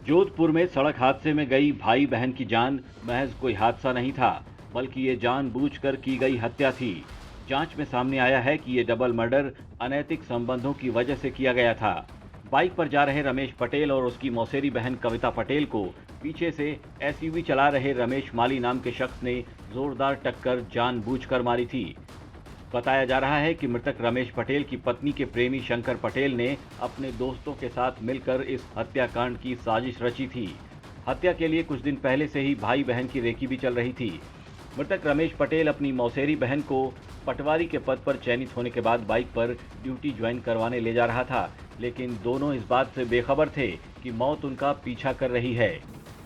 जोधपुर में सड़क हादसे में गई भाई बहन की जान महज कोई हादसा नहीं था, बल्कि ये जानबूझकर की गई हत्या थी। जांच में सामने आया है कि ये डबल मर्डर अनैतिक संबंधों की वजह से किया गया था। बाइक पर जा रहे रमेश पटेल और उसकी मौसेरी बहन कविता पटेल को पीछे से एसयूवी चला रहे रमेश माली नाम के शख्स ने जोरदार टक्कर जानबूझकर मारी थी। बताया जा रहा है कि मृतक रमेश पटेल की पत्नी के प्रेमी शंकर पटेल ने अपने दोस्तों के साथ मिलकर इस हत्याकांड की साजिश रची थी। हत्या के लिए कुछ दिन पहले से ही भाई बहन की रेकी भी चल रही थी। मृतक रमेश पटेल अपनी मौसेरी बहन को पटवारी के पद पर चयनित होने के बाद बाइक पर ड्यूटी ज्वाइन करवाने ले जा रहा था, लेकिन दोनों इस बात से बेखबर थे कि मौत उनका पीछा कर रही है।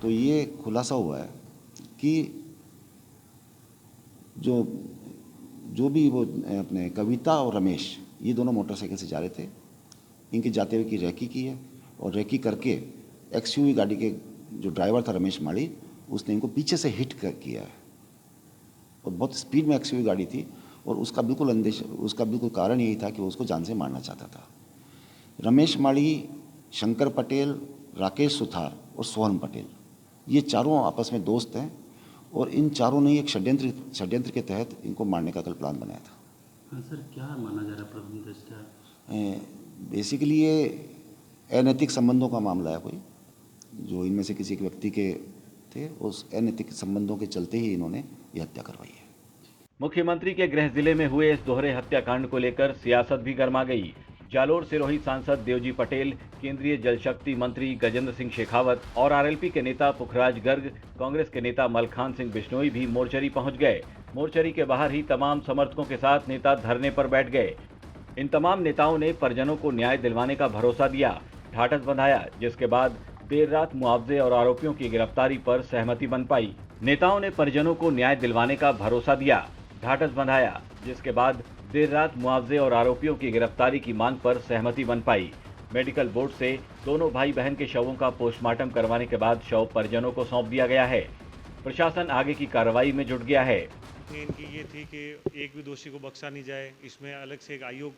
तो ये खुलासा हुआ है कि जो भी वो अपने कविता और रमेश ये दोनों मोटरसाइकिल से जा रहे थे। इनके जाते हुए की रेकी की है और रेकी करके एक्सयूवी गाड़ी के जो ड्राइवर था रमेश माली, उसने इनको पीछे से हिट किया है और बहुत स्पीड में एक्सयूवी गाड़ी थी और उसका बिल्कुल कारण यही था कि वो उसको जान से मारना चाहता था। रमेश माली, शंकर पटेल, राकेश सुथार और सोहन पटेल ये चारों आपस में दोस्त हैं और इन चारों ने एक षड्यंत्र के तहत इनको मारने का कल प्लान बनाया था। हाँ सर, क्या माना जा रहा है प्रथम दृष्टया? बेसिकली ये अनैतिक संबंधों का मामला है। कोई जो इनमें से किसी एक व्यक्ति के थे, उस अनैतिक संबंधों के चलते ही इन्होंने ये हत्या करवाई है। मुख्यमंत्री के गृह जिले में हुए इस दोहरे हत्याकांड को लेकर सियासत भी गर्मा गई। जालोर सिरोही सांसद देवजी पटेल, केंद्रीय जल शक्ति मंत्री गजेंद्र सिंह शेखावत और आरएलपी के नेता पुखराज गर्ग, कांग्रेस के नेता मलखान सिंह बिश्नोई भी मोर्चरी पहुंच गए। मोर्चरी के बाहर ही तमाम समर्थकों के साथ नेता धरने पर बैठ गए। इन तमाम नेताओं ने परिजनों को न्याय दिलवाने का भरोसा दिया, ढाढ़स बंधाया, जिसके बाद देर रात मुआवजे और आरोपियों की गिरफ्तारी पर सहमति बन पाई। नेताओं ने परिजनों को न्याय दिलवाने का भरोसा दिया, ढाढ़स बंधाया, जिसके बाद देर रात मुआवजे और आरोपियों की गिरफ्तारी की मांग पर सहमति बन पाई। मेडिकल बोर्ड से दोनों भाई बहन के शवों का पोस्टमार्टम करवाने के बाद शव परिजनों को सौंप दिया गया है। प्रशासन आगे की कार्रवाई में जुट गया है। इनकी ये थी कि एक भी दोषी को बख्शा नहीं जाए, इसमें अलग से एक आयोग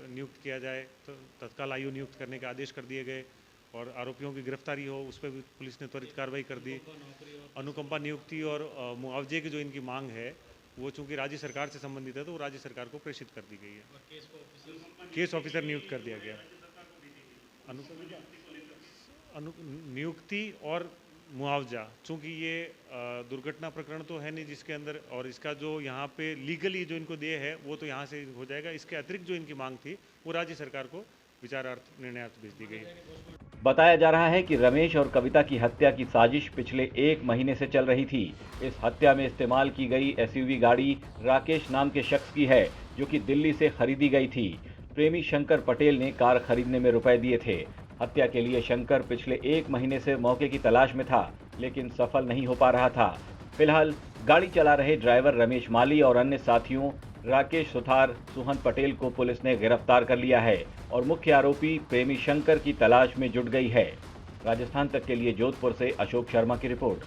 नियुक्त किया जाए, तो तत्काल आयोग नियुक्त करने के आदेश कर दिए गए और आरोपियों की गिरफ्तारी हो उस पर भी पुलिस ने त्वरित कार्रवाई कर दी। अनुकंपा नियुक्ति और मुआवजे की जो इनकी मांग है वो चूंकि राज्य सरकार से संबंधित है तो वो राज्य सरकार को प्रेषित कर दी गई है। केस ऑफिसर नियुक्त कर दिया गया। नियुक्ति और मुआवजा, चूंकि ये दुर्घटना प्रकरण तो है नहीं जिसके अंदर, और इसका जो यहाँ पे लीगली जो इनको देय है वो तो यहाँ से हो जाएगा। इसके अतिरिक्त जो इनकी मांग थी वो राज्य सरकार को विचारार्थ निर्णयार्थ भेज दी गई। बताया जा रहा है कि रमेश और कविता की हत्या की साजिश पिछले 1 महीने से चल रही थी। इस हत्या में इस्तेमाल की गई एसयूवी गाड़ी राकेश नाम के शख्स की है, जो कि दिल्ली से खरीदी गई थी। प्रेमी शंकर पटेल ने कार खरीदने में रुपए दिए थे। हत्या के लिए शंकर पिछले 1 महीने से मौके की तलाश में था, लेकिन सफल नहीं हो पा रहा था। फिलहाल गाड़ी चला रहे ड्राइवर रमेश माली और अन्य साथियों राकेश सुथार, सोहन पटेल को पुलिस ने गिरफ्तार कर लिया है और मुख्य आरोपी प्रेमी शंकर की तलाश में जुट गई है। राजस्थान तक के लिए जोधपुर से अशोक शर्मा की रिपोर्ट।